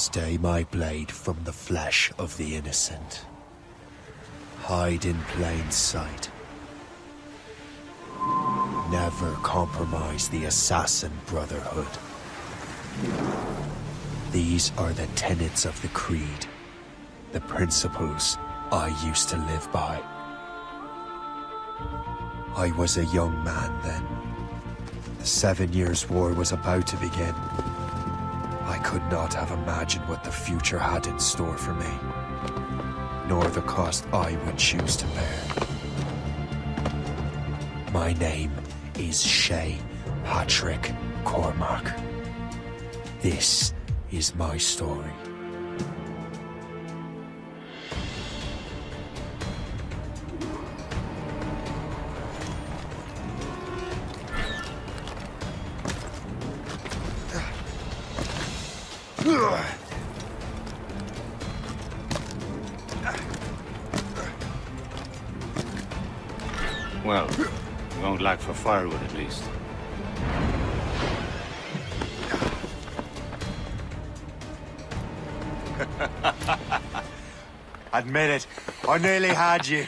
Stay my blade from the flesh of the innocent. Hide in plain sight. Never compromise the assassin brotherhood. These are the tenets of the creed, the principles I used to live by. I was a young man then. The 7 Years' War was about to begin. I could not have imagined what the future had in store for me, nor the cost I would choose to bear. My name is Shay Patrick Cormac. This is my story. Well, we won't lack for firewood at least. Admit it, I nearly had you.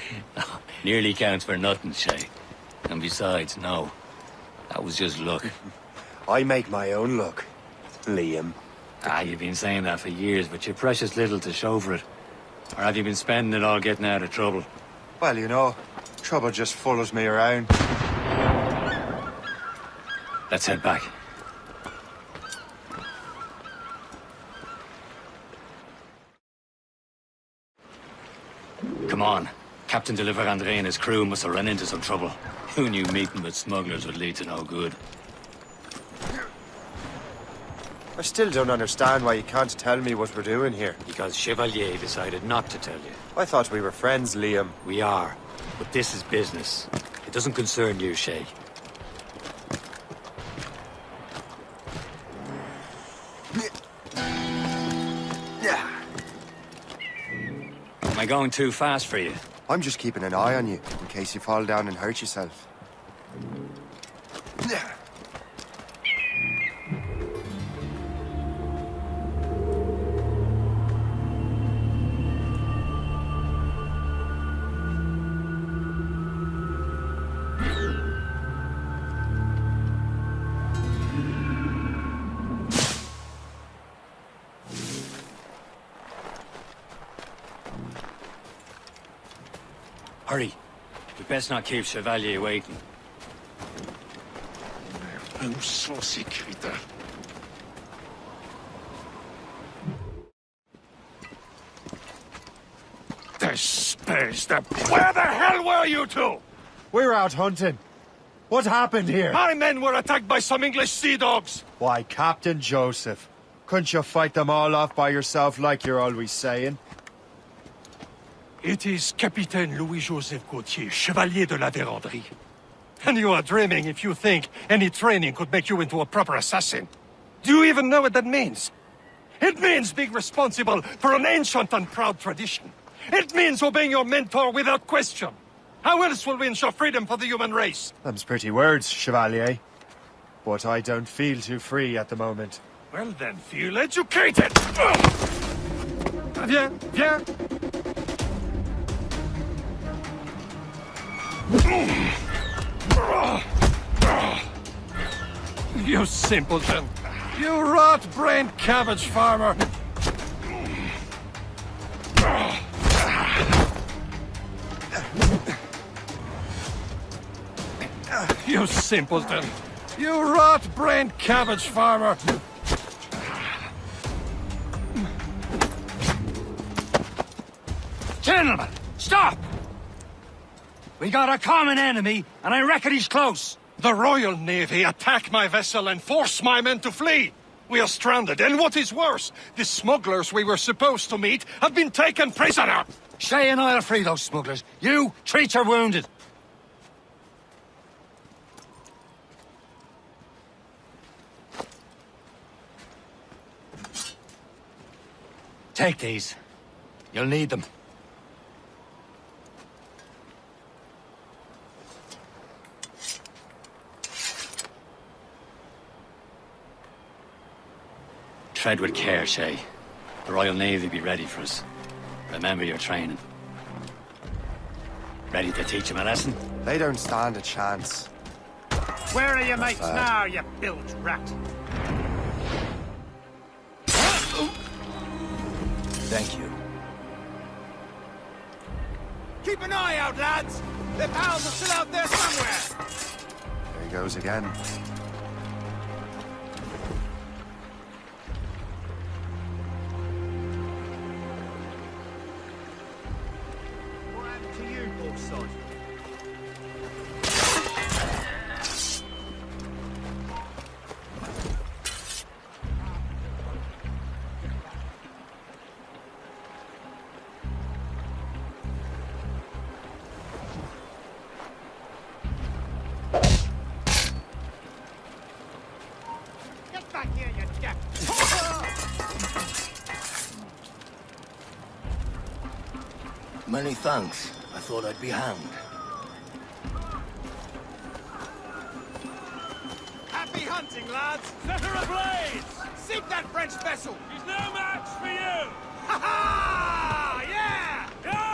Nearly counts for nothing, Shay. And besides, no. That was just luck. I make my own luck, Liam. You've been saying that for years, but you're precious little to show for it. Or have you been spending it all getting out of trouble? Well, you know, trouble just follows me around. Let's head back. Come on. Captain de Andre and his crew must have run into some trouble. Who knew meeting with smugglers would lead to no good? I still don't understand why you can't tell me what we're doing here. Because Chevalier decided not to tell you. I thought we were friends, Liam. We are, but this is business. It doesn't concern you, Shay. Am I going too fast for you? I'm just keeping an eye on you, in case you fall down and hurt yourself. Hurry. We best not keep Chevalier waiting. Nous sommes sécuritaires. Where the hell were you two? We're out hunting. What happened here? My men were attacked by some English sea dogs. Why, Captain Joseph, couldn't you fight them all off by yourself like you're always saying? It is Capitaine Louis-Joseph Gauthier, Chevalier de la Vérendrye. And you are dreaming if you think any training could make you into a proper assassin. Do you even know what that means? It means being responsible for an ancient and proud tradition. It means obeying your mentor without question. How else will we ensure freedom for the human race? Them's pretty words, Chevalier. But I don't feel too free at the moment. Well then, feel educated! Viens, viens! You simpleton! You rat-brained cabbage farmer! You simpleton! You rat-brained cabbage farmer! Gentlemen, stop! We got a common enemy, and I reckon he's close. The Royal Navy attack my vessel and force my men to flee. We are stranded, and what is worse, the smugglers we were supposed to meet have been taken prisoner. Shay and I'll free those smugglers. You, treat your wounded. Take these. You'll need them. Tread with care, Shay. The Royal Navy be ready for us. Remember your training. Ready to teach them a lesson? They don't stand a chance. Where are your mates now, you bilge rat? Thank you. Keep an eye out, lads! Their pals are still out there somewhere! There he goes again. What happened to you, poor sod? Get back here, you jack! Many thanks. I thought I'd be hanged. Happy hunting, lads! Set her ablaze! Sink that French vessel! She's no match for you! Ha ha! Yeah! Yeah!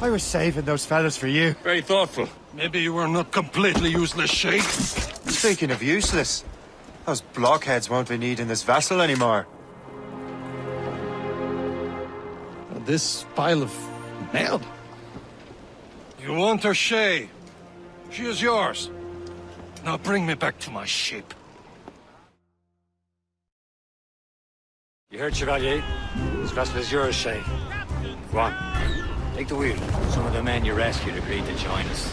I was saving those fellas for you. Very thoughtful. Maybe you were not completely useless, Sheikh. Speaking of useless, those blockheads won't be needing this vessel anymore. This pile of mail? You want her, Shay? She is yours. Now bring me back to my ship. You heard, Chevalier? This vessel is yours, Shay. Go on. Take the wheel. Some of the men you rescued agreed to join us.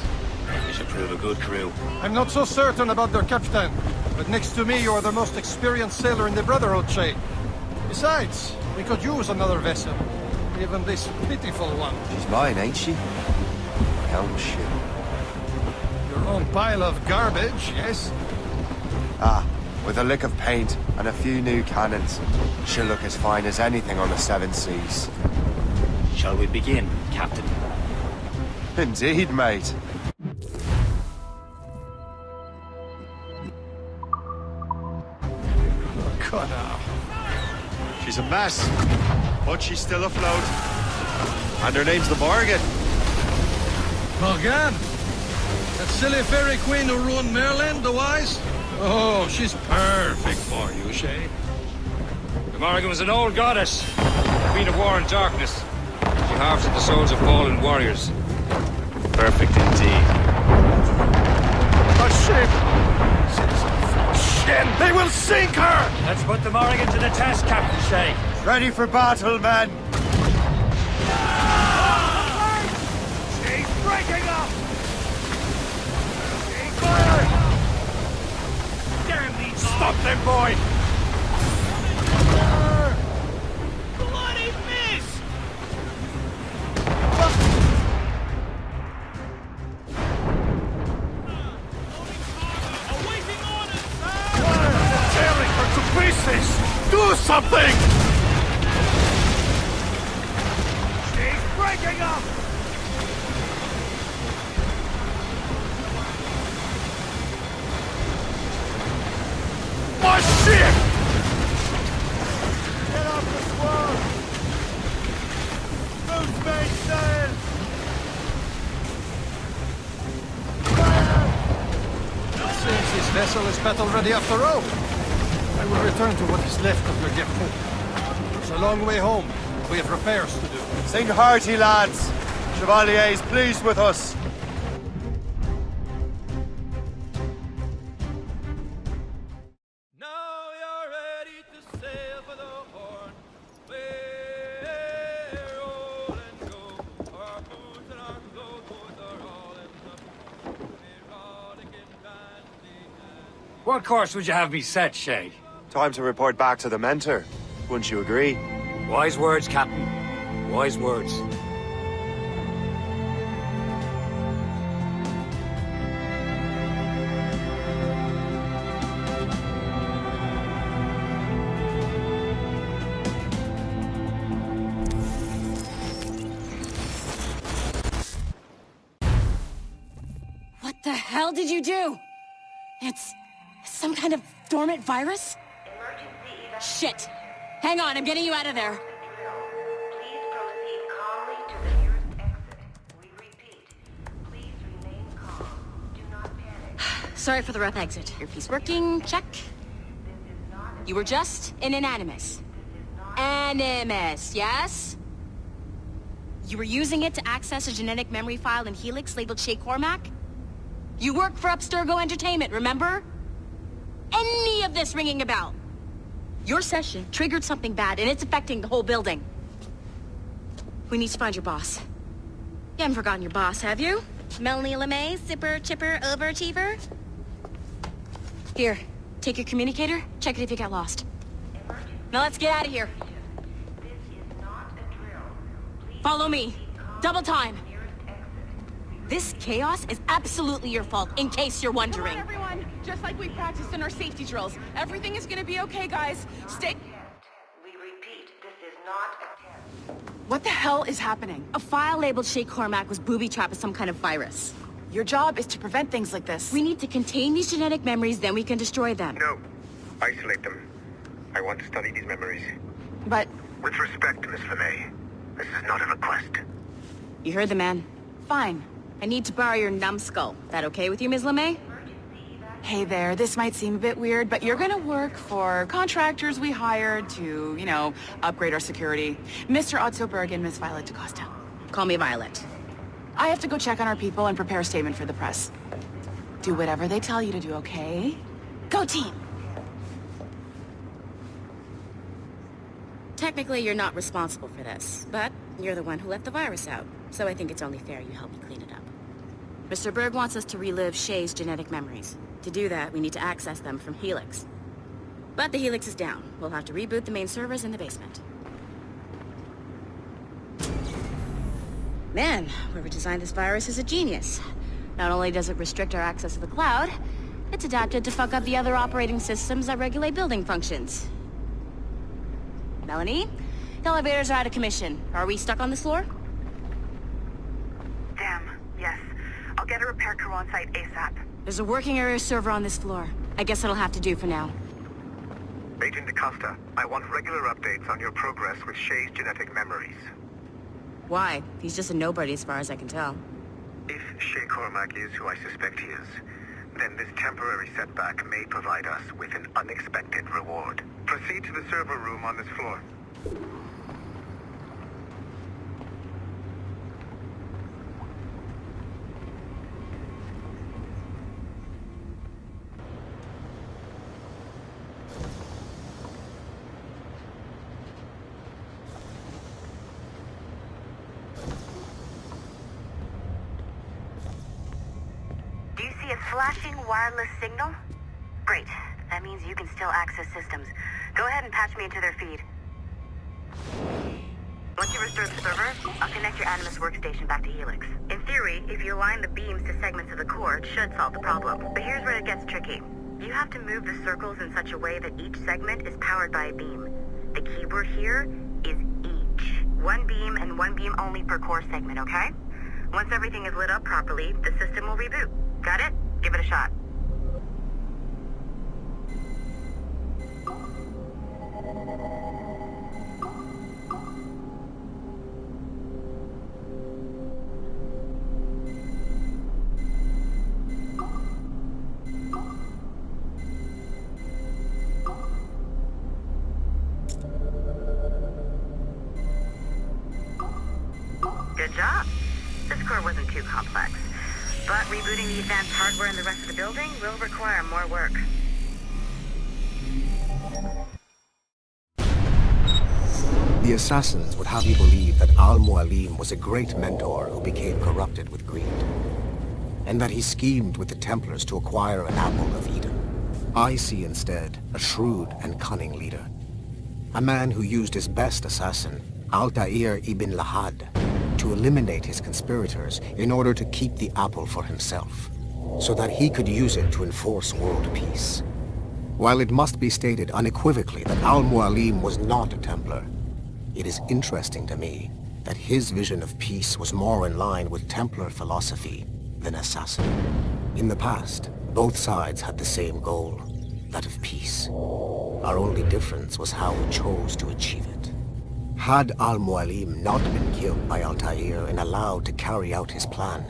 You should prove a good crew. I'm not so certain about their captain, but next to me you are the most experienced sailor in the Brotherhood, Shay. Besides, we could use another vessel. Even this pitiful one. She's mine, ain't she? My own ship. Your own pile of garbage, yes? Ah, with a lick of paint and a few new cannons, she'll look as fine as anything on the seven seas. Shall we begin, Captain? Indeed, mate. Come now. She's a mess, but she's still afloat. And her name's the Morgan. Morgan? That silly fairy queen who ruined Merlin, the wise? Oh, she's perfect for you, Shay. The Morrigan was an old goddess, queen of war and darkness. She harvested the souls of fallen warriors. Perfect indeed. A ship! Shit! They will sink her! Let's put the Morrigan to the test, Captain Shay. Ready for battle, men! She's breaking up! Damn these... Stop them, boy! Bloody miss! Awaiting orders, sir! Tearing her to pieces! Do something! She's breaking up! My ship! Get off the squad! Loose mainsail! Seems his vessel is battle-ready after all. I will return to what is left of your Gerfaut. It's a long way home. We have repairs to do. Sing hearty, lads. Chevalier is pleased with us. Now you're ready to sail for the Horn. We're rolling go. Our boots and our clothes are all in the rollicking bandy. What course would you have me set, Shay? Time to report back to the mentor. Wouldn't you agree? Wise words, Captain. Wise words. What the hell did you do? It's some kind of dormant virus? Shit! Hang on, I'm getting you out of there. Please proceed calmly to the nearest exit. We repeat, please remain calm. Do not panic. Sorry for the rough exit. Earpiece working, check. You were just in an animus. Animus, yes? You were using it to access a genetic memory file in Helix labeled Shay Cormac? You work for ΔҖ Entertainment, remember? Any of this ringing a bell? Your session triggered something bad, and it's affecting the whole building. We need to find your boss. You haven't forgotten your boss, have you? Melanie LeMay, zipper, chipper, overachiever? Here, take your communicator, check it if you got lost. Now let's get out of here. This is not a drill. Please Follow me. Double time. nearest exit. This chaos is absolutely your fault, in case you're wondering. Come on, everyone. Just like we practiced in our safety drills. Everything is gonna be okay, guys. Stay... We repeat, this is not a test. What the hell is happening? A file labeled Shay Cormac was booby-trapped with some kind of virus. Your job is to prevent things like this. We need to contain these genetic memories, then we can destroy them. No. Isolate them. I want to study these memories. But With respect, Miss LeMay, this is not a request. You heard the man. fine. I need to borrow your numbskull. That okay with you, Ms. LeMay? Hey there, this might seem a bit weird, but you're gonna work for contractors we hired to, you know, upgrade our security. Mr. Otto Berg and Miss Violet DaCosta. Call me Violet. I have to go check on our people and prepare a statement for the press. Do whatever they tell you to do, okay? Go team! Technically, you're not responsible for this, but you're the one who let the virus out, so I think it's only fair you help me clean it up. Mr. Berg wants us to relive Shay's genetic memories. To do that, we need to access them from Helix. But the Helix is down. We'll have to reboot the main servers in the basement. Man, whoever designed this virus is a genius. Not only does it restrict our access to the cloud, it's adapted to fuck up the other operating systems that regulate building functions. Melanie, the elevators are out of commission. Are we stuck on this floor? Damn, yes. I'll get a repair crew on site ASAP. There's a working area server on this floor. I guess that'll have to do for now. Agent DaCosta, I want regular updates on your progress with Shay's genetic memories. Why? He's just a nobody as far as I can tell. If Shay Cormac is who I suspect he is, then this temporary setback may provide us with an unexpected reward. Proceed to the server room on this floor. Do you see a flashing wireless signal? Great. That means you can still access systems. Go ahead and patch me into their feed. Once you restore the server, I'll connect your Animus workstation back to Helix. In theory, if you align the beams to segments of the core, it should solve the problem. But here's where it gets tricky. You have to move the circles in such a way that each segment is powered by a beam. The keyword here is each. One beam and one beam only per core segment, okay? Once everything is lit up properly, the system will reboot. Got it? Give it a shot. This core wasn't too complex. But rebooting the advanced hardware in the rest of the building will require more work. The assassins would have you believe that Al-Mualim was a great mentor who became corrupted with greed, and that he schemed with the Templars to acquire an apple of Eden. I see instead a shrewd and cunning leader, a man who used his best assassin, Altair ibn Lahad, to eliminate his conspirators in order to keep the apple for himself, so that he could use it to enforce world peace. While it must be stated unequivocally that Al-Mualim was not a Templar, it is interesting to me that his vision of peace was more in line with Templar philosophy than assassin. In the past, both sides had the same goal, that of peace. Our only difference was how we chose to achieve it. Had Al-Mualim not been killed by Altair and allowed to carry out his plan,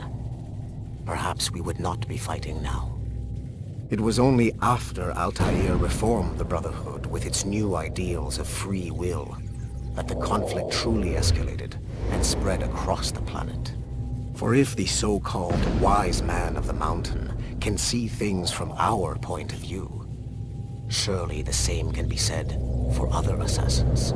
perhaps we would not be fighting now. It was only after Altair reformed the Brotherhood with its new ideals of free will that the conflict truly escalated and spread across the planet. For if the so-called wise man of the mountain can see things from our point of view, surely the same can be said for other assassins.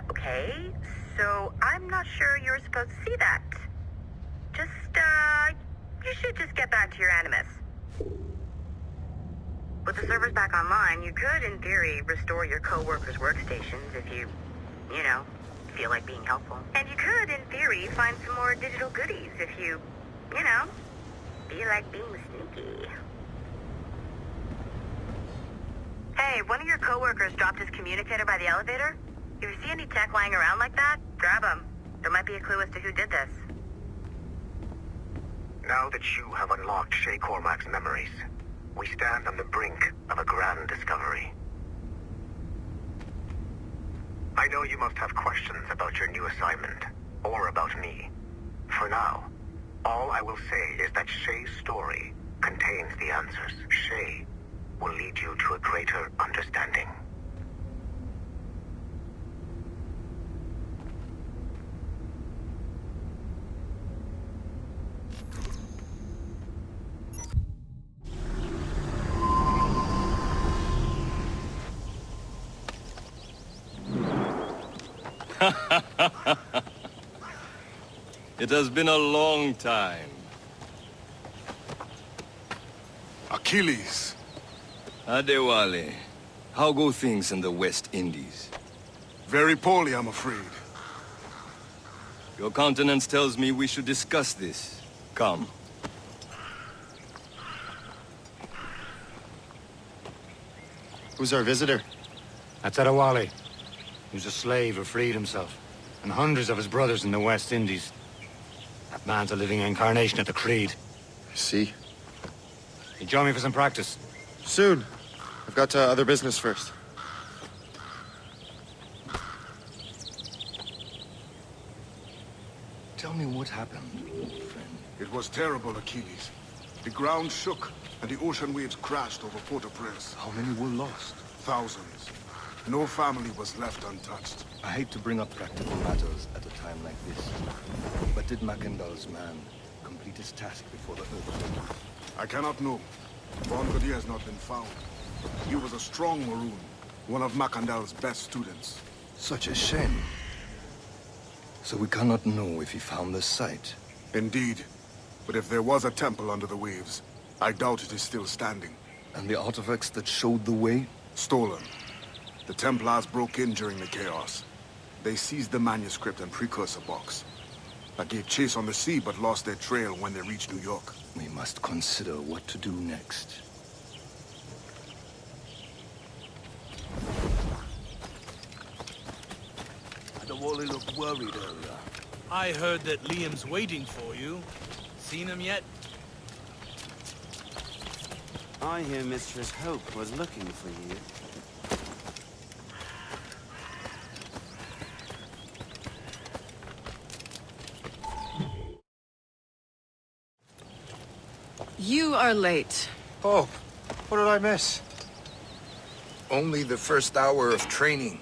Okay. So I'm not sure you're supposed to see that. You should just get back to your Animus. With the servers back online, you could, in theory, restore your co-workers' workstations if you feel like being helpful. And you could, in theory, find some more digital goodies if you feel like being sneaky. Hey, one of your co-workers dropped his communicator by the elevator. If you see any tech lying around like that, grab them. There might be a clue as to who did this. Now that you have unlocked Shay Cormac's memories, we stand on the brink of a grand discovery. I know you must have questions about your new assignment, or about me. For now, all I will say is that Shay's story contains the answers. Shay will lead you to a greater understanding. It has been a long time. Achilles. Adewale, how go things in the West Indies? Very poorly, I'm afraid. Your countenance tells me we should discuss this. Come. Who's our visitor? That's Adewale. He was a slave who freed himself, and hundreds of his brothers in the West Indies. That man's a living incarnation of the Creed. I see. You join me for some practice? Soon. I've got other business first. Tell me what happened, friend. It was terrible, Achilles. The ground shook, and the ocean waves crashed over Port-au-Prince. How many were lost? Thousands. No family was left untouched. I hate to bring up practical matters at a time like this, but did Mackandal's man complete his task before the earthquake? I cannot know. Bon Godier has not been found. He was a strong Maroon, one of Mackandal's best students. Such a shame. So we cannot know if he found the site. Indeed. But if there was a temple under the waves, I doubt it is still standing. And the artifacts that showed the way? Stolen. The Templars broke in during the chaos. They seized the manuscript and precursor box. I gave chase on the sea, but lost their trail when they reached New York. We must consider what to do next. Adewale looked worried earlier. I heard that Liam's waiting for you. Seen him yet? I hear Mistress Hope was looking for you. You are late. Oh, what did I miss? only the first hour of training.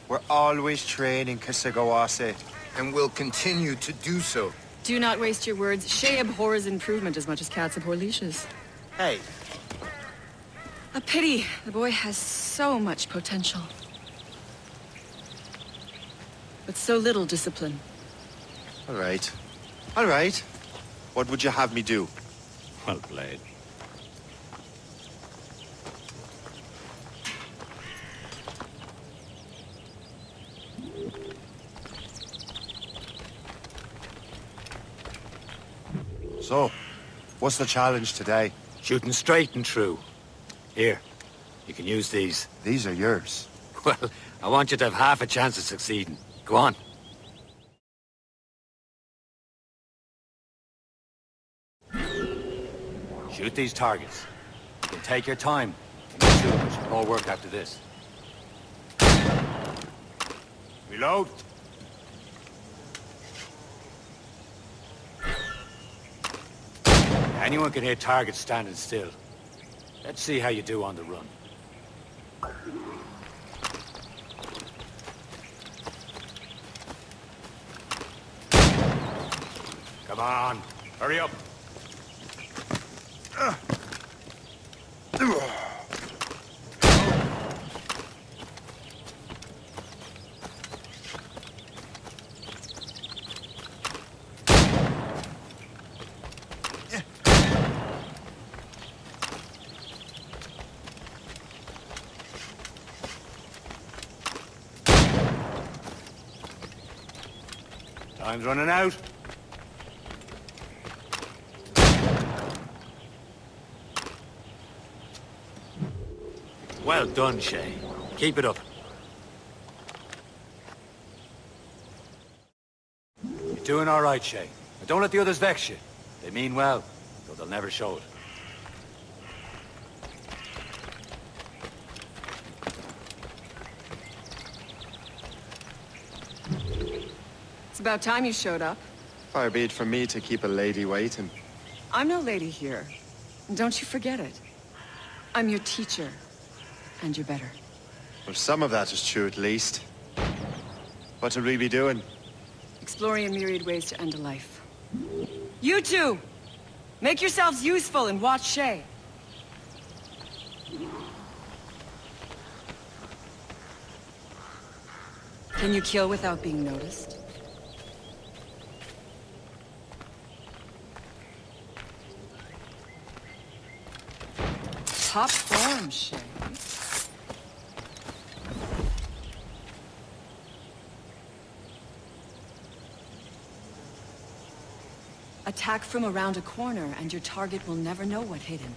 We're always training, Kisagawase. And will continue to do so. Do not waste your words. Shay abhors improvement as much as cats abhor leashes. Hey. A pity. The boy has so much potential. But so little discipline. All right. All right. What would you have me do? Well played. So, what's the challenge today? Shooting straight and true. Here, you can use these. These are yours. Well, I want you to have half a chance of succeeding. Go on. Shoot these targets. You can take your time. And shoot much more work after this. Reload. Anyone can hit targets standing still. Let's see how you do on the run. Come on, hurry up. Time's running out. Well done, Shay. Keep it up. You're doing all right, Shay. But don't let the others vex you. They mean well, though they'll never show it. It's about time you showed up. Far be it from me to keep a lady waiting. I'm no lady here. And don't you forget it. I'm your teacher. And you're better. Well, some of that is true, at least. What should we be doing? Exploring a myriad ways to end a life. You two! Make yourselves useful and watch Shay. Can you kill without being noticed? Top form, Shay. Attack from around a corner, and your target will never know what hit him.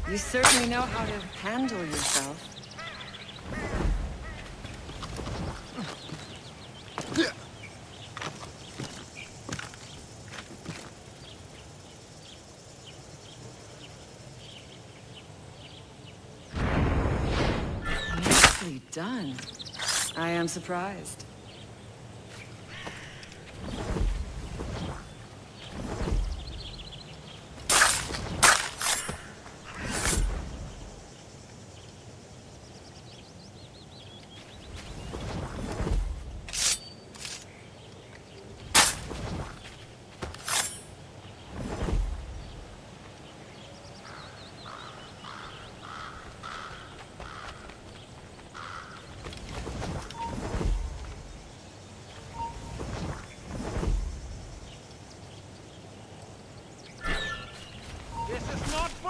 You certainly know how to handle yourself. Nicely done. I am surprised.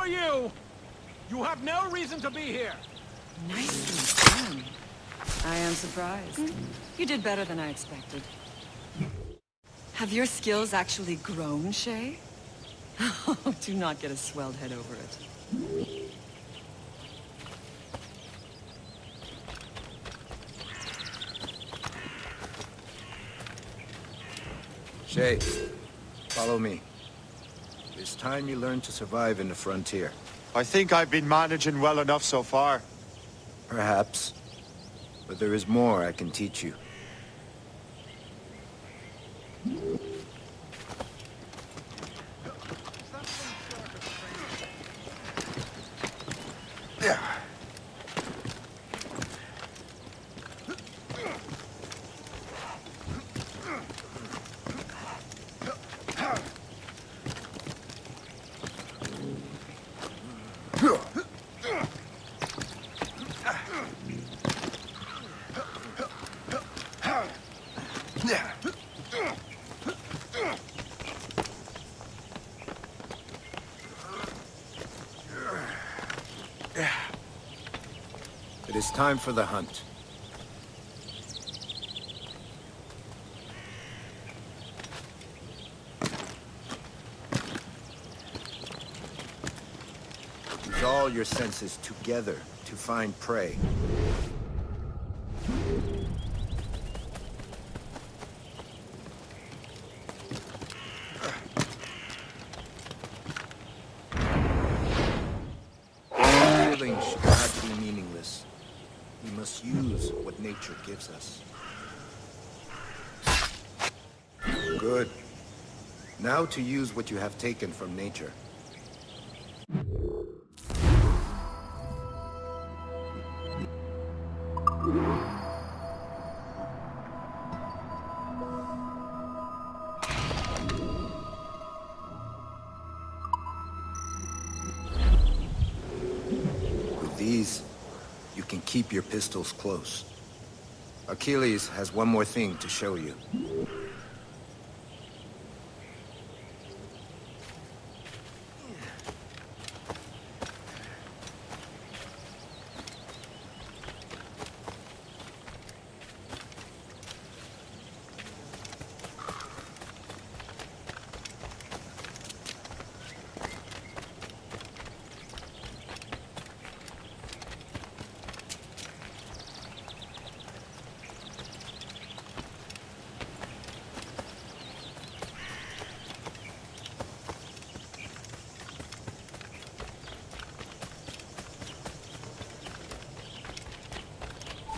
You! You have no reason to be here! Nicely done. I am surprised. You did better than I expected. Have your skills actually grown, Shay? Oh, do not get a swelled head over it. Shay, follow me. It's time you learn to survive in the frontier. I think I've been managing well enough so far. Perhaps. But there is more I can teach you. It is time for the hunt. Use all your senses together to find prey. Killing should not be meaningless. We must use what nature gives us. Good. Now to use what you have taken from nature. With these, you can keep your pistols close. Achilles has one more thing to show you.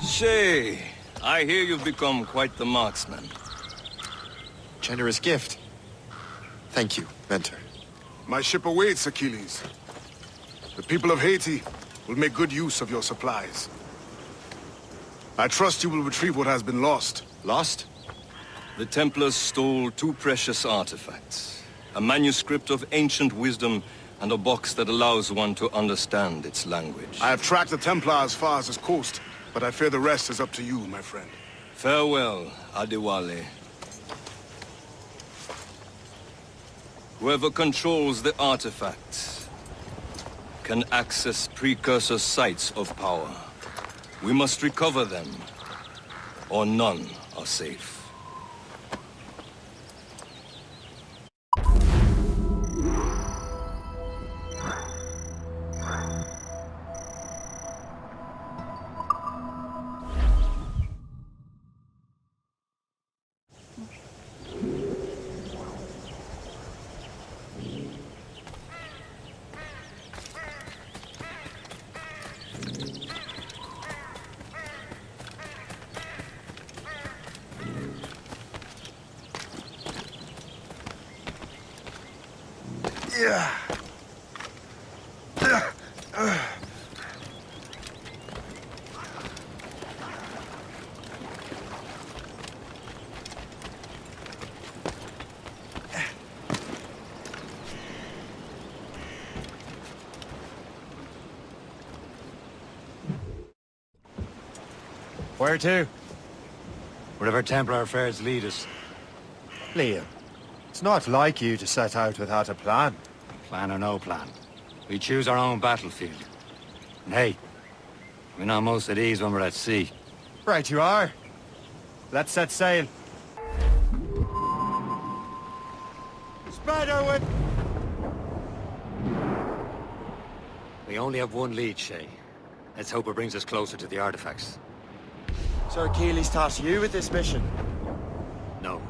Shay, I hear you've become quite the marksman. Generous gift. Thank you, Mentor. My ship awaits, Achilles. The people of Haiti will make good use of your supplies. I trust you will retrieve what has been lost. Lost? The Templars stole two precious artifacts. A manuscript of ancient wisdom and a box that allows one to understand its language. I have tracked the Templar as far as this coast, but I fear the rest is up to you, my friend. Farewell, Adewale. Whoever controls the artifacts can access precursor sites of power. We must recover them, or none are safe. Yeah. Where to? Wherever Templar affairs lead us. Liam, it's not like you to set out without a plan. Plan or no plan. We choose our own battlefield. And hey, we're not most at ease when we're at sea. Right you are. Let's set sail. Spread our wing. We only have one lead, Shay. Let's hope it brings us closer to the artifacts. So Achilles tasked you with this mission? No.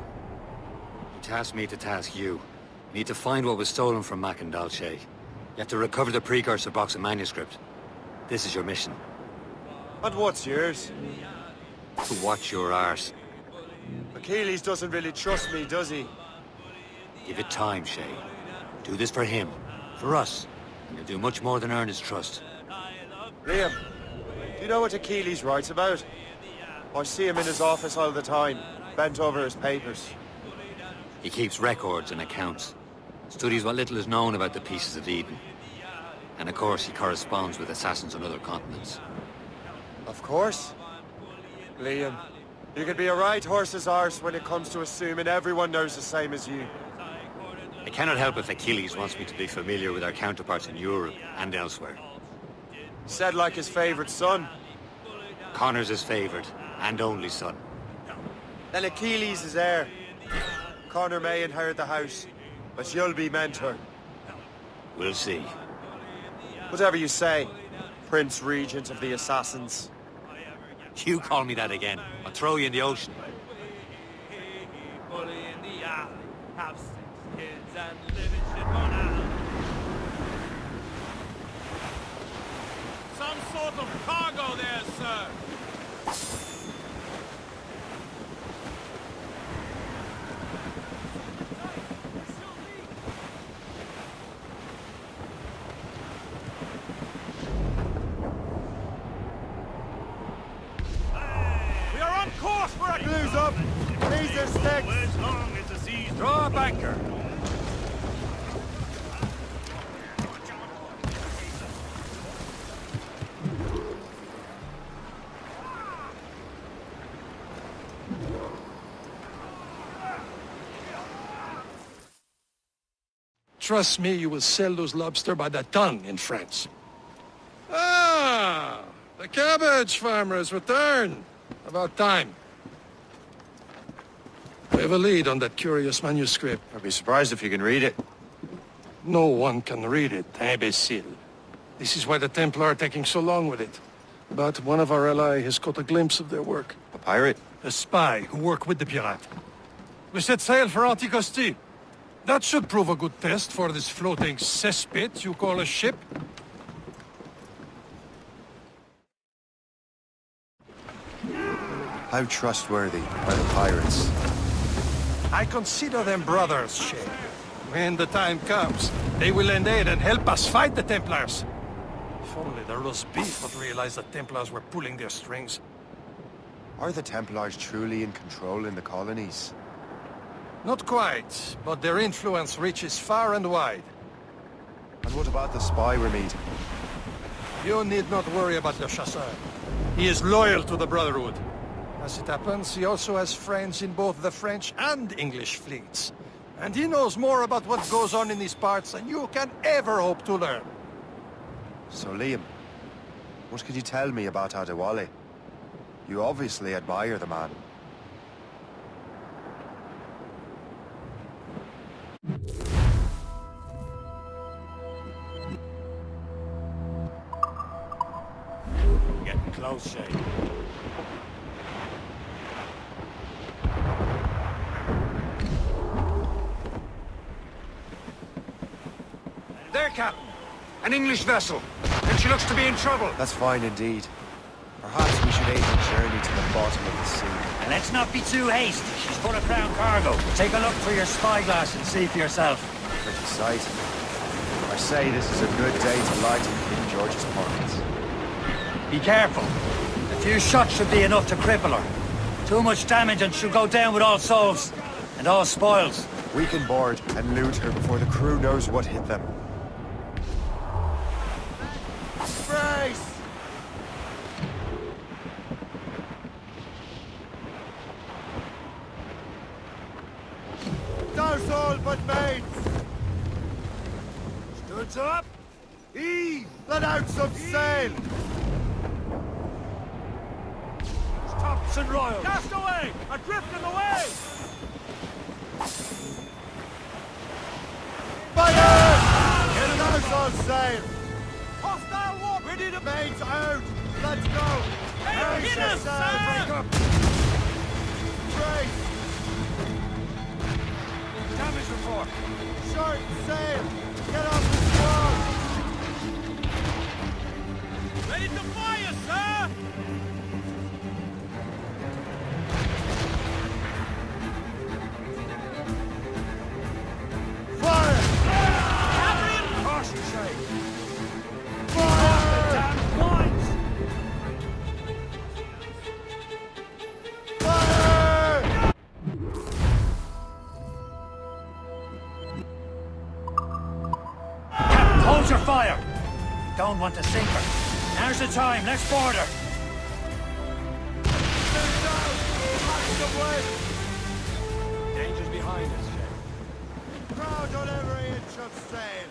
He tasked me to task you. We need to find what was stolen from Mackandal, Shay. You have to recover the precursor box of manuscript. This is your mission. And what's yours? To watch your arse. Achilles doesn't really trust me, does he? Give it time, Shay. Do this for him. For us. And you'll do much more than earn his trust. Liam, do you know what Achilles writes about? I see him in his office all the time, bent over his papers. He keeps records and accounts. Studies what little is known about the Pieces of Eden. And of course, he corresponds with assassins on other continents. Of course. Liam, you could be a right horse's arse when it comes to assuming everyone knows the same as you. I cannot help if Achilles wants me to be familiar with our counterparts in Europe and elsewhere. Said like his favorite son. Connor's his favorite and only son. Then Achilles is heir. Connor may inherit the house, but you'll be mentor. We'll see. Whatever you say, Prince Regent of the Assassins. You call me that again, I'll throw you in the ocean. Some sort of cargo there, sir. We are on course for a Blues up! These are sticks! long as the seas draw a banker. Trust me, you will sell those lobster by the ton in France. Ah, the cabbage farmer has returned. About time. We have a lead on that curious manuscript. I'd be surprised if you can read it. No one can read it, imbecile. This is why the Templar are taking so long with it. But one of our allies has caught a glimpse of their work. A pirate? A spy who worked with the pirate. We set sail for Anticosti. That should prove a good test for this floating cesspit you call a ship. How trustworthy are the pirates? I consider them brothers, Shay. When the time comes, they will lend aid and help us fight the Templars. If only the roast beef would realize the Templars were pulling their strings. Are the Templars truly in control in the colonies? Not quite, but their influence reaches far and wide. And what about the spy we're meeting? You need not worry about Le Chasseur. He is loyal to the Brotherhood. As it happens, he also has friends in both the French and English fleets. And he knows more about what goes on in these parts than you can ever hope to learn. So Liam, what could you tell me about Adewale? You obviously admire the man. Getting close, Shay. There, Captain. An English vessel. And she looks to be in trouble. That's fine indeed. Perhaps we should aid the journey to the bottom of the sea. And let's not be too hasty. She's full of crown cargo. Take a look through your spyglass and see for yourself. Pretty sight. I say this is a good day to lighten King George's pockets. Be careful. A few shots should be enough to cripple her. Too much damage and she'll go down with all souls. And all spoils. We can board and loot her before the crew knows what hit them. Brace! Douse all but mates! Stood up! Heave! Let out some sail! Tops and royals. Cast away! Adrift in the way! Fire! Get it out on sail! Hostile warp! Ready to mates out! Let's go! Hey, hit us, sir! Brace! Damage report. Short sail! Get off the squall! Ready to fire, sir! Fire! Cavalry in caution, Shay. Fire! Damn blind! don't want to sink her. Now's the time, let's board her. Danger's behind us, Shay. Crowd on every inch of sail.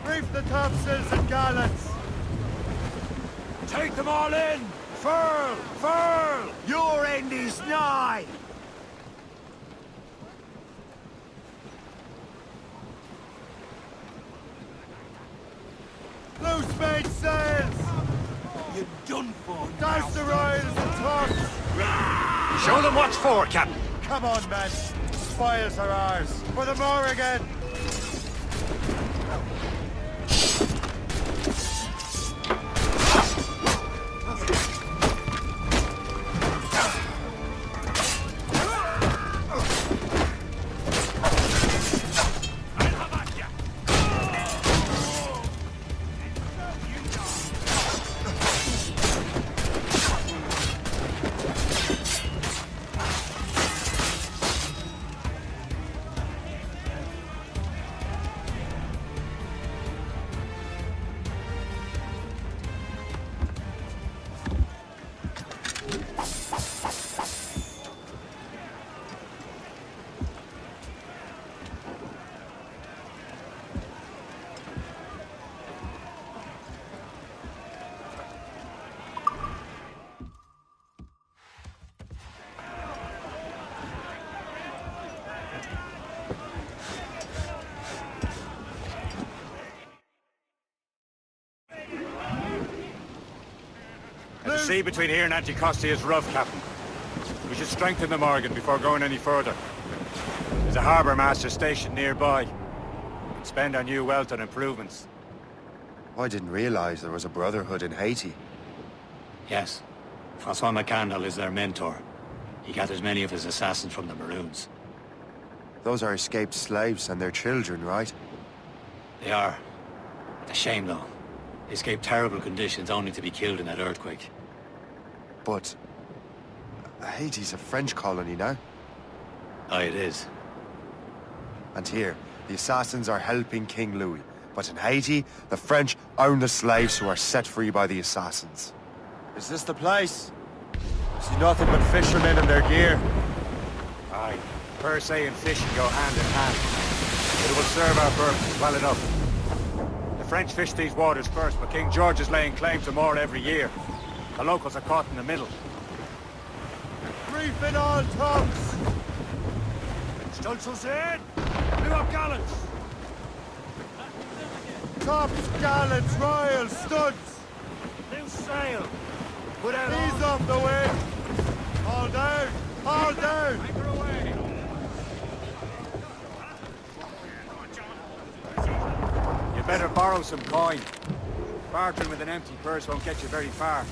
Reef the topsails and gallants. Take them all in! Furl! Furl! Your end is nigh! Loose made sails! You're done for now. Douse the royals and tops! Show them what's for, Captain. Come on, men. Spoils are ours. For the more again! The sea between here and Anticosti is rough, Captain. We should strengthen the Morgan before going any further. There's a harbour master stationed nearby. We can spend our new wealth on improvements. I didn't realize there was a brotherhood in Haiti. Yes. Francois McCandle is their mentor. He gathers many of his assassins from the Maroons. Those are escaped slaves and their children, right? They are. It's a shame, though. They escaped terrible conditions only to be killed in that earthquake. But Haiti's a French colony now. Aye, it is. And here, the assassins are helping King Louis. But in Haiti, the French own the slaves who are set free by the assassins. Is this the place? I see nothing but fishermen and their gear. Aye, per se and fishing go hand in hand. It will serve our purpose well enough. The French fish these waters first, but King George is laying claim to more every year. The locals are caught in the middle. Reef in all tops! Stolzels in! New up gallants! Tops, gallants, royals, studs! New sail! Put out Ease off the wind! All down! All down! Anchor away! You better borrow some coin. Bartering with an empty purse won't get you very far.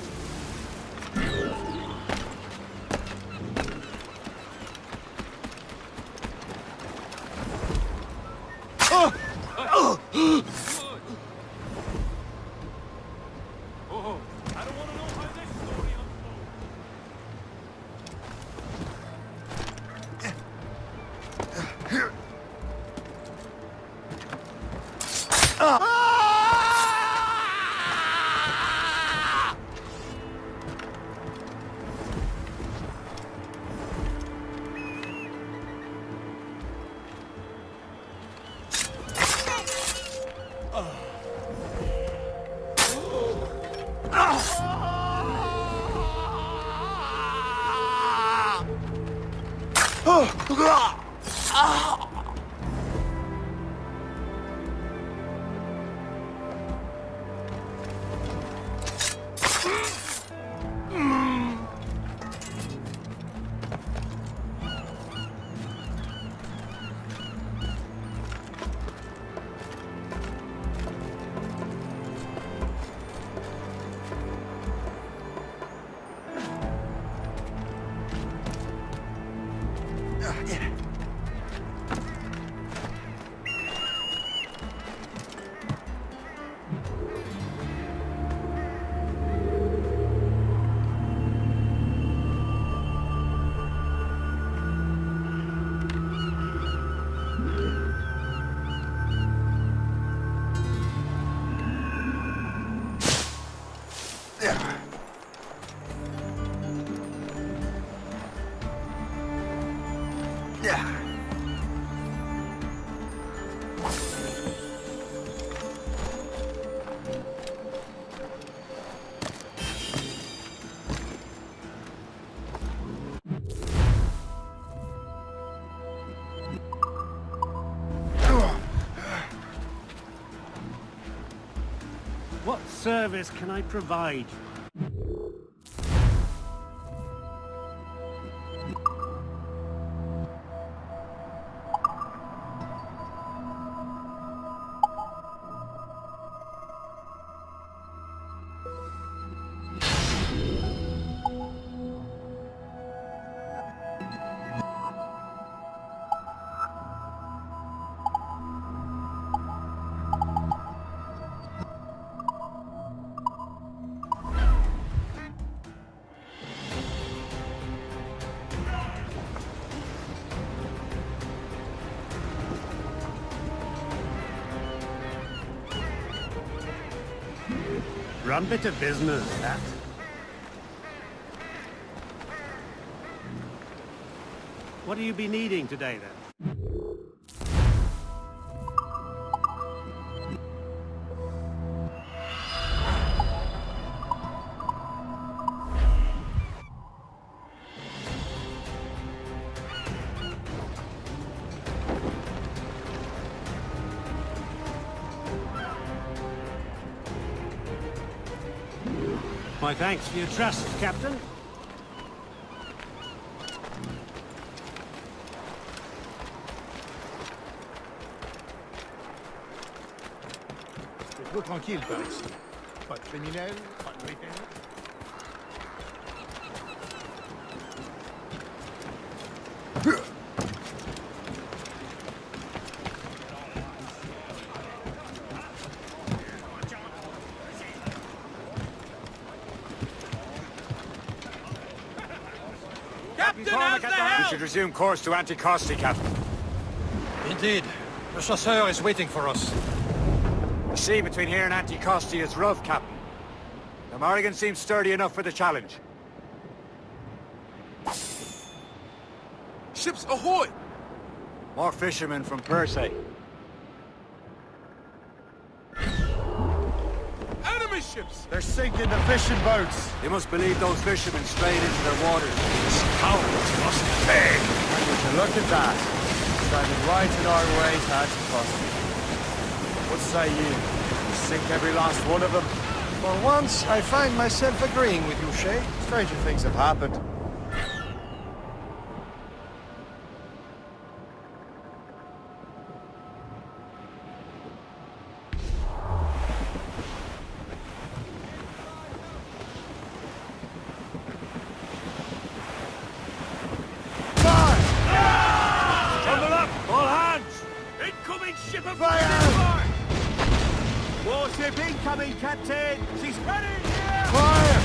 What service can I provide? Run bit of business, that. What do you be needing today, then? My thanks for your trust, Captain. C'est trop tranquille par ici. Pas de criminels, pas de brigands. We should resume course to Anticosti, Captain. Indeed. The chasseur is waiting for us. The sea between here and Anticosti is rough, Captain. The Morrigan seems sturdy enough for the challenge. Ships ahoy! More fishermen from Persay. Enemy ships! They're sinking the fishing boats. You must believe those fishermen strayed into their waters. Cowards must pay. And would you look at that? Standing right in our way to Anticosti. What say you? We sink every last one of them? For once, I find myself agreeing with you, Shay. Stranger things have happened. Ship of fire! Warship incoming, Captain! She's ready! Here! Fire!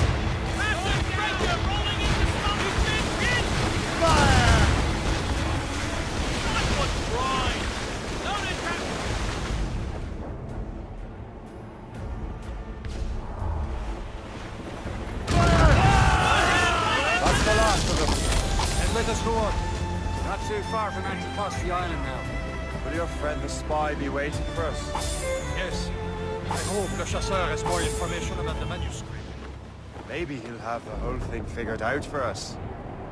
Massive pressure rolling into Smoking! Fire! That was prime! Loaded, Captain! Fire! That's the last of them. And let us go on. Not too far from Anticosti Island now. Will your friend the spy be waiting for us? Yes. I hope the chasseur has more information about the manuscript. Maybe he'll have the whole thing figured out for us.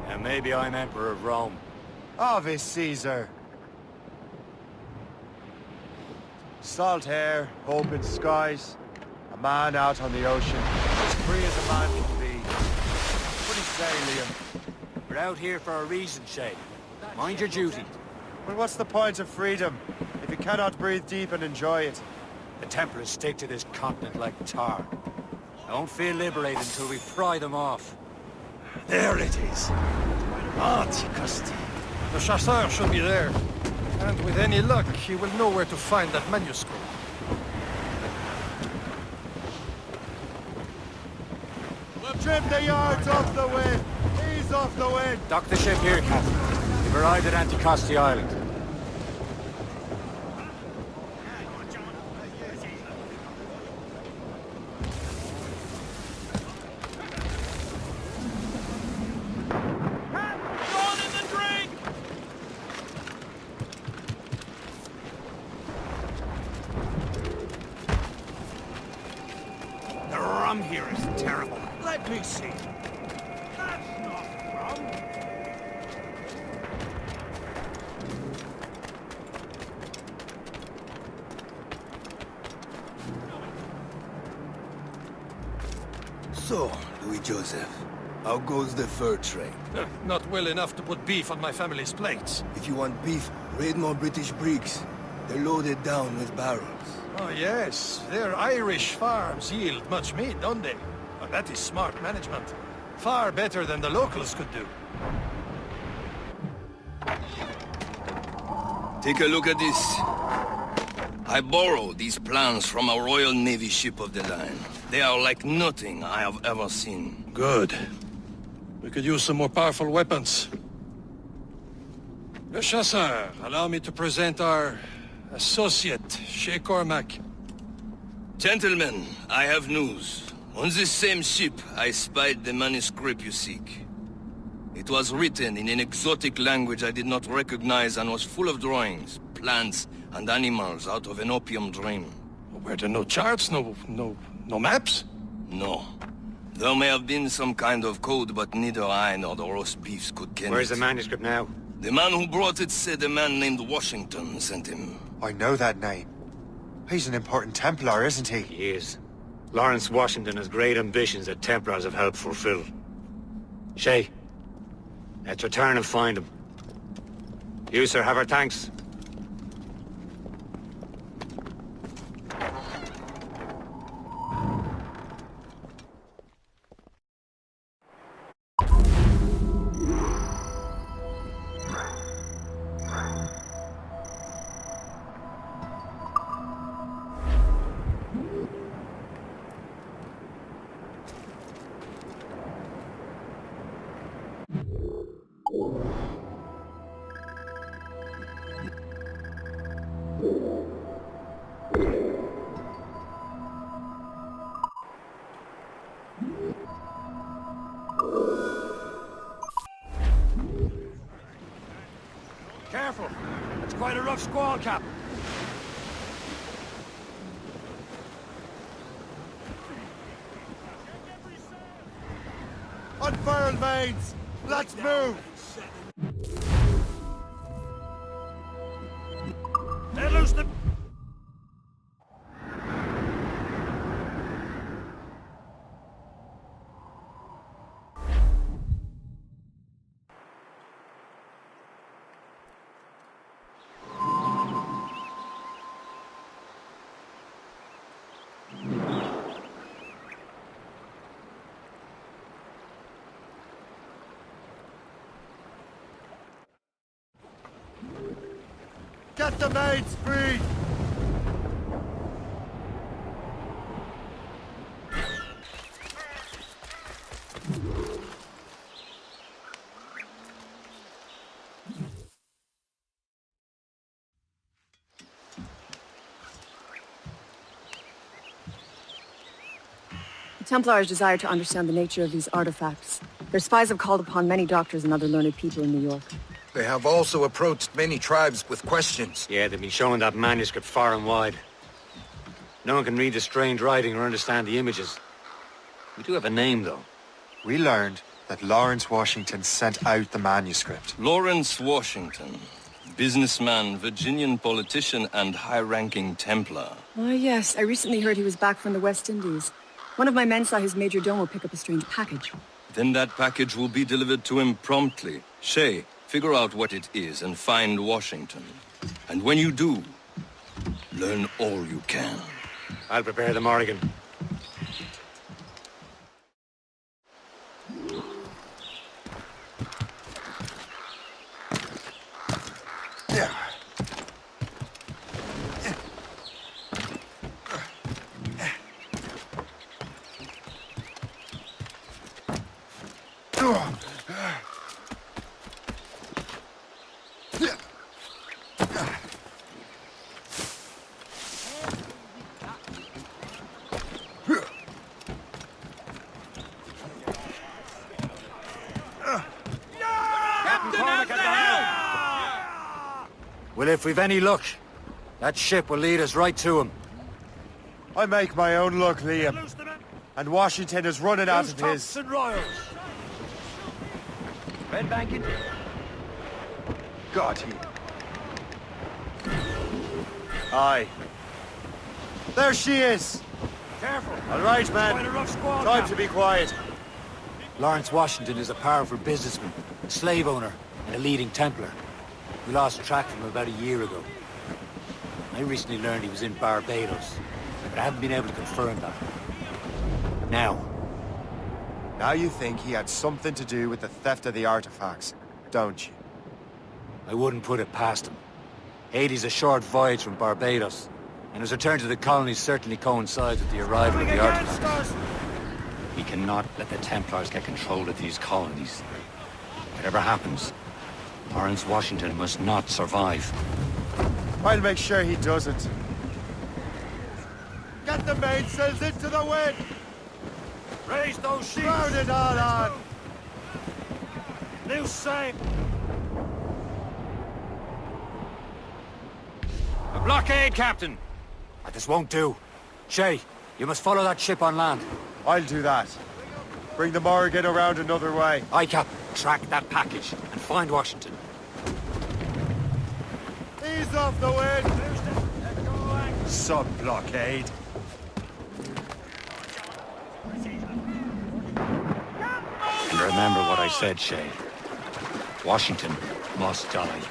And maybe I'm Emperor of Rome. Ave Caesar. Salt air, open skies, a man out on the ocean, as free as a man can be. What do you say, Liam? We're out here for a reason, Shay. Mind your duty. Well, what's the point of freedom if you cannot breathe deep and enjoy it? The Templars stick to this continent like tar. I won't feel liberated until we pry them off. There it is. Anticosti. The chasseur should be there. And with any luck, he will know where to find that manuscript. Trim the yards off the wind! Ease off the wind! Dock the ship here, Captain. We've arrived at Anticosti Island. terrible. Let me see. That's not from. So, Louis Joseph, how goes the fur trade? Not well enough to put beef on my family's plates. If you want beef, raid more British brigs. They're loaded down with barrels. Oh yes, their Irish farms yield much meat, don't they? Well, that is smart management. Far better than the locals could do. Take a look at this. I borrowed these plans from a Royal Navy ship of the line. They are like nothing I have ever seen. Good. We could use some more powerful weapons. Le Chasseur, allow me to present our associate, Shay Cormac. Gentlemen, I have news. On this same ship, I spied the manuscript you seek. It was written in an exotic language I did not recognize and was full of drawings, plants, and animals out of an opium dream. Were there no charts, no maps? No. There may have been some kind of code, but neither I nor the roast beefs could get it. Where's the manuscript now? The man who brought it said a man named Washington sent him. I know that name. He's an important Templar, isn't he? He is. Lawrence Washington has great ambitions that Templars have helped fulfill. Shay, let's return and find him. You, sir, have our thanks. Careful. It's quite a rough squall, Cap. Unfurled mains! Let's move! Let loose the... Get the mains free! The Templars desire to understand the nature of these artifacts. Their spies have called upon many doctors and other learned people in New York. They have also approached many tribes with questions. Yeah, they've been showing that manuscript far and wide. No one can read the strange writing or understand the images. We do have a name, though. We learned that Lawrence Washington sent out the manuscript. Lawrence Washington. Businessman, Virginian politician, and high-ranking Templar. Ah, yes. I recently heard he was back from the West Indies. One of my men saw his major domo pick up a strange package. Then that package will be delivered to him promptly. Shay, figure out what it is and find Washington. And when you do, learn all you can. I'll prepare the Morrigan. Well, if we've any luck, that ship will lead us right to him. I make my own luck, Liam. And Washington is running out of his. And Royals. Red banking. God, he... Aye. There she is! Careful. All right, Quite a man. rough squad, Time now. to be quiet. Lawrence Washington is a powerful businessman, a slave owner, and a leading Templar. We lost track of him about a year ago. I recently learned he was in Barbados, but I haven't been able to confirm that. Now You think he had something to do with the theft of the artifacts, don't you? I wouldn't put it past him. Haiti's a short voyage from Barbados, and his return to the colonies certainly coincides with the arrival of the artifacts. We cannot let the Templars get control of these colonies. Whatever happens, Lawrence Washington must not survive. I'll make sure he doesn't. Get the mainsails into the wind! Raise those sheets. Round it all on! Loose sail. A blockade, Captain! This won't do. Shay, you must follow that ship on land. I'll do that. Bring the Morrigan around another way. Aye, Cap. Track that package and find Washington. Ease off the wind! Sub-blockade. And remember what I said, Shay. Washington must die.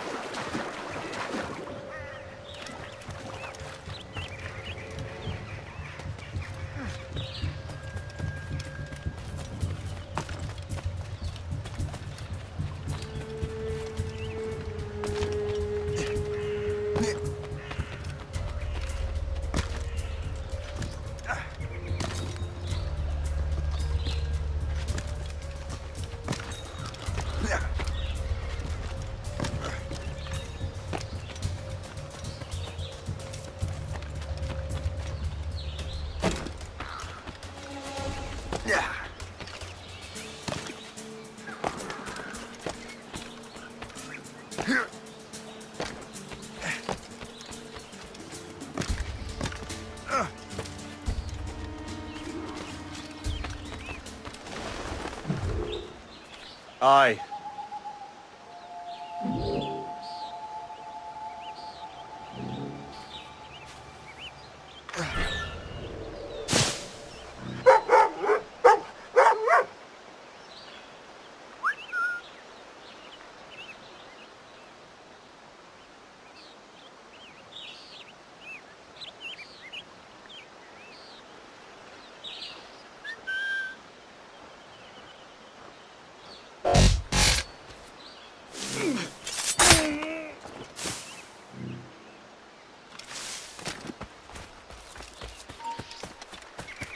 Aye.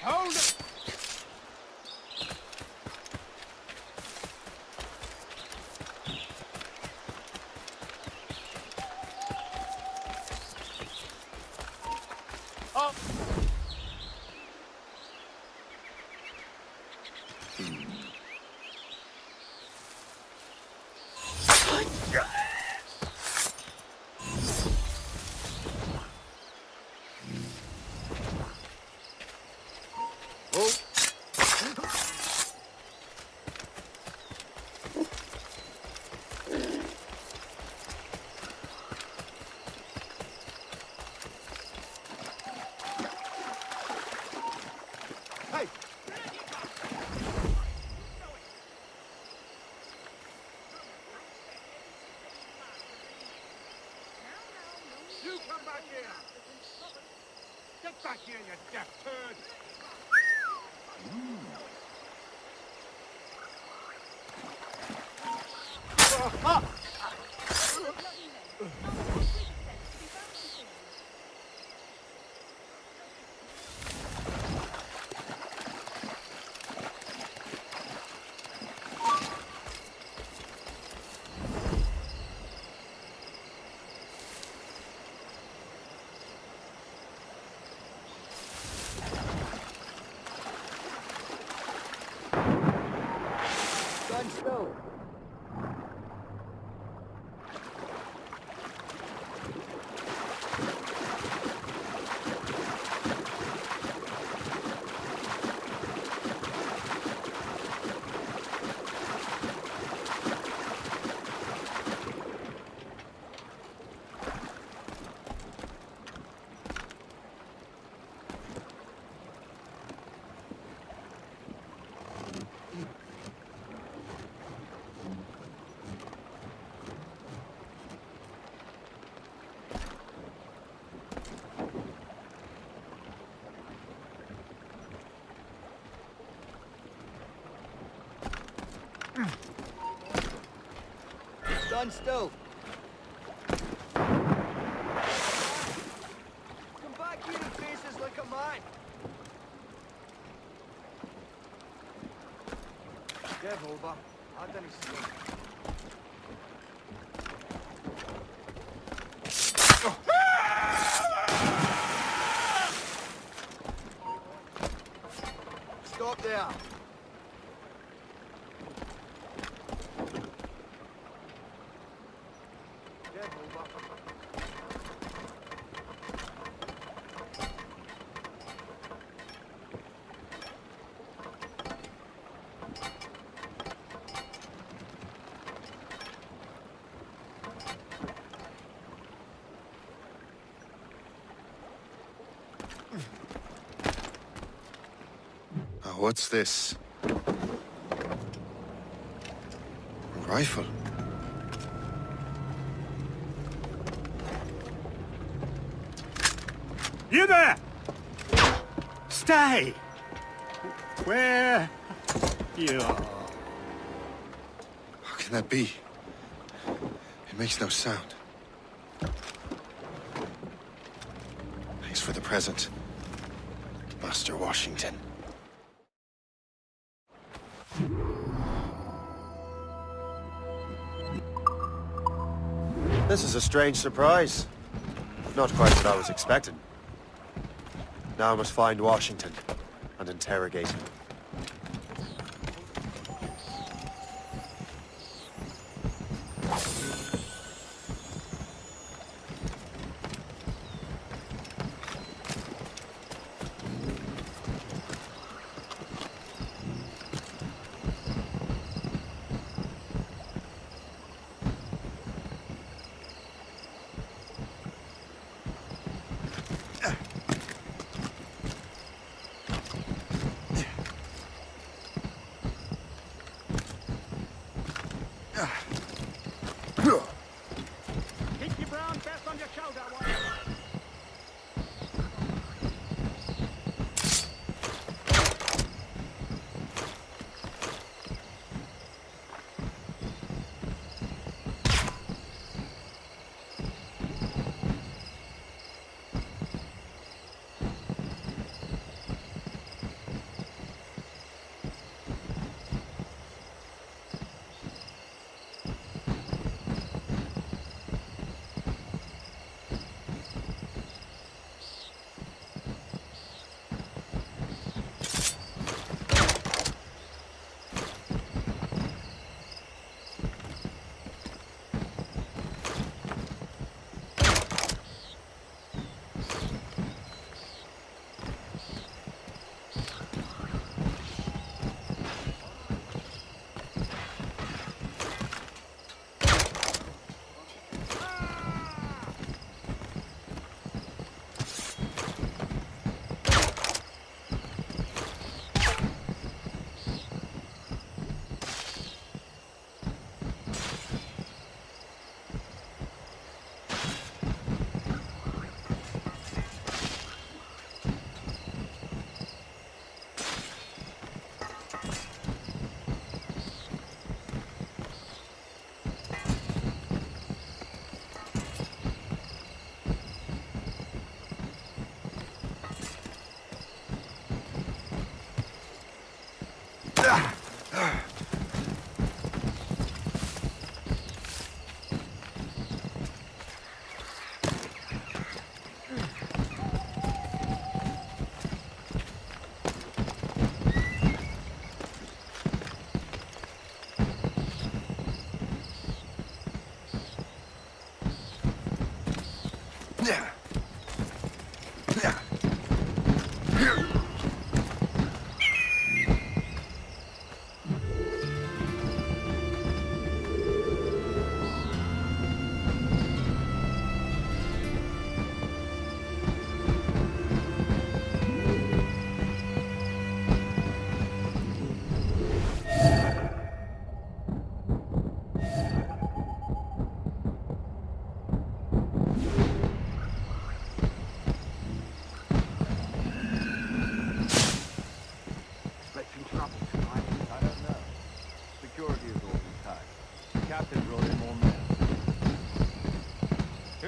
Hold it. Up. Hey! You come back here. Get back here, you deaf turd. Stand still. Come back here and face us like a man. Give over. I didn't see it. Stop there. Give over. What's this? A rifle? You there! Stay! Where you are? How can that be? It makes no sound. Thanks for the present, Master Washington. This is a strange surprise. Not quite what I was expecting. Now I must find Washington and interrogate him. Keep your brown vest on your shoulder, Washington.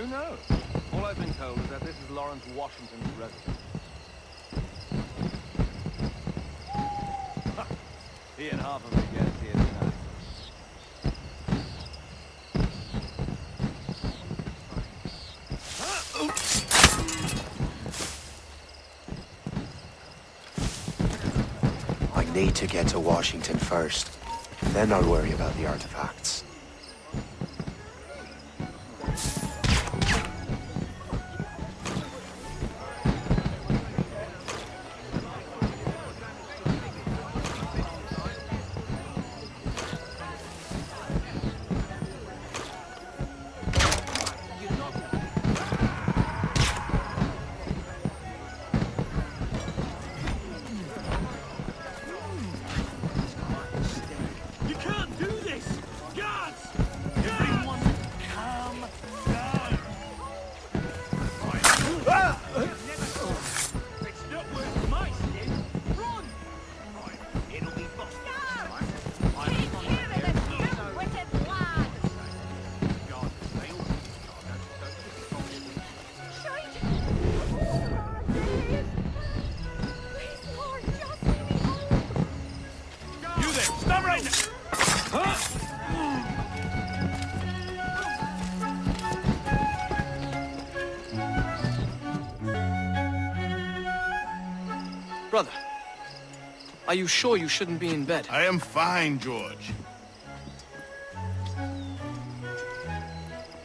Who knows? All I've been told is that this is Lawrence Washington's residence. He and half of the guests here tonight. I need to get to Washington first. Then I'll worry about the artifacts. Brother, are you sure you shouldn't be in bed? I am fine, George.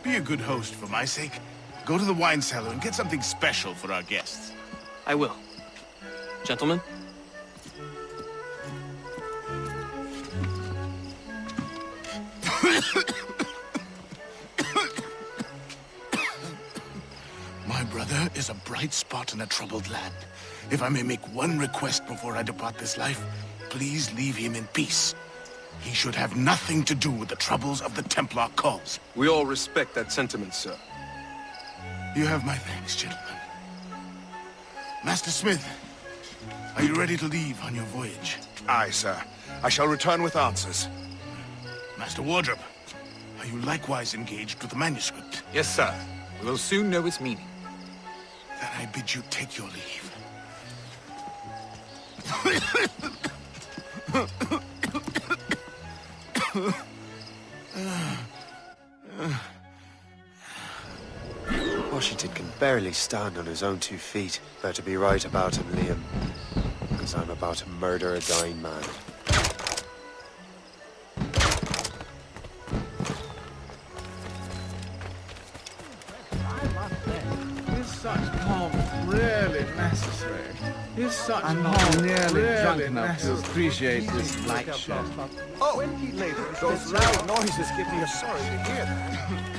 Be a good host for my sake. Go to the wine cellar and get something special for our guests. I will. Gentlemen? My brother is a bright spot in a troubled land. If I may make one request before I depart this life, please leave him in peace. He should have nothing to do with the troubles of the Templar cause. We all respect that sentiment, sir. You have my thanks, gentlemen. Master Smith, are you ready to leave on your voyage? Aye, sir. I shall return with answers. Master Wardrop, are you likewise engaged with the manuscript? Yes, sir. We will soon know its meaning. Then I bid you take your leave. Washington can barely stand on his own 2 feet. Better be right about him, Liam. Because I'm about to murder a dying man. Is such calm really necessary? Is such I'm not nearly drunk enough to appreciate this light show. Oh, those loud noises give me a sorry to hear that.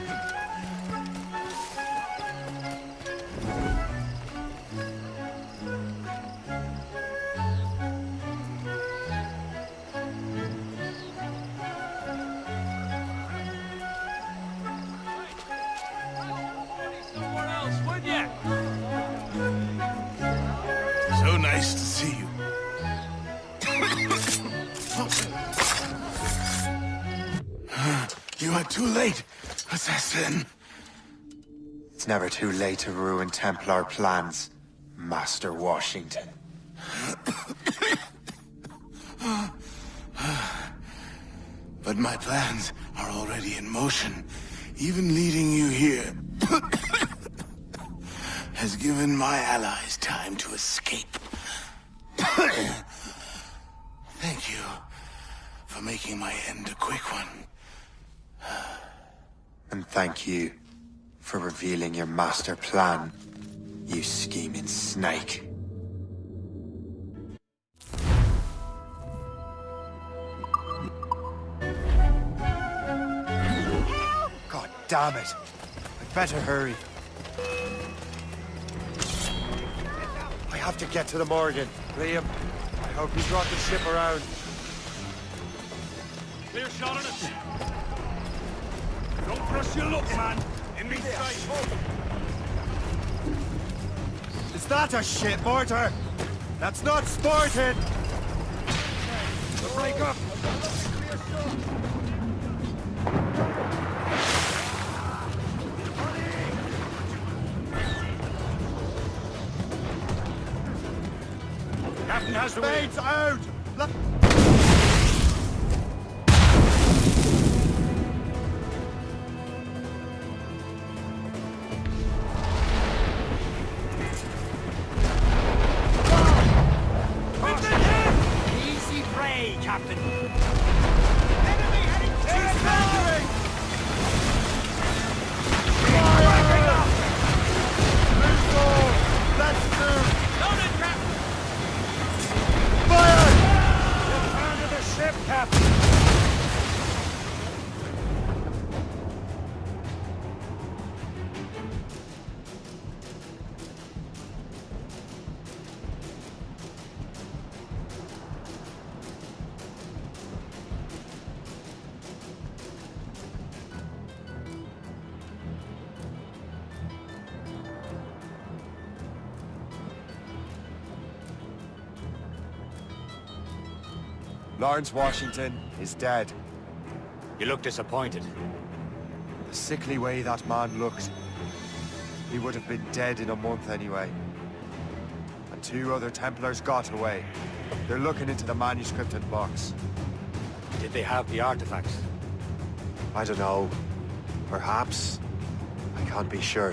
So nice to see you. You are too late, assassin. It's never too late to ruin Templar plans, Master Washington. But my plans are already in motion. Even leading you here has given my allies time to escape. Thank you for making my end a quick one. And thank you for revealing your master plan, you scheming snake. God damn it. I'd better hurry. I have to get to the Morgan. Liam, I hope you brought the ship around. Clear shot on it. Don't brush your luck, man. In me sight. Is that a shit mortar? That's not sporting! Break up! Spades out! Easy prey, Captain. Lawrence Washington is dead. You look disappointed. The sickly way that man looked. He would have been dead in a month anyway. And 2 other Templars got away. They're looking into the manuscript and box. Did they have the artifacts? I don't know. Perhaps. I can't be sure.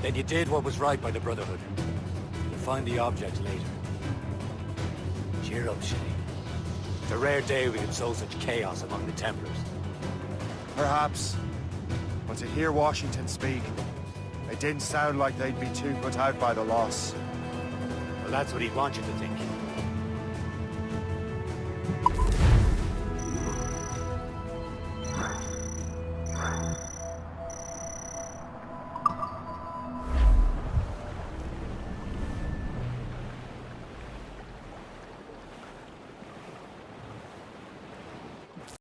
Then you did what was right by the Brotherhood. You'll find the object later. Cheer up, Shay. It's a rare day we could sow such chaos among the Templars. Perhaps. But to hear Washington speak, it didn't sound like they'd be too put out by the loss. Well, that's what he'd want you to think.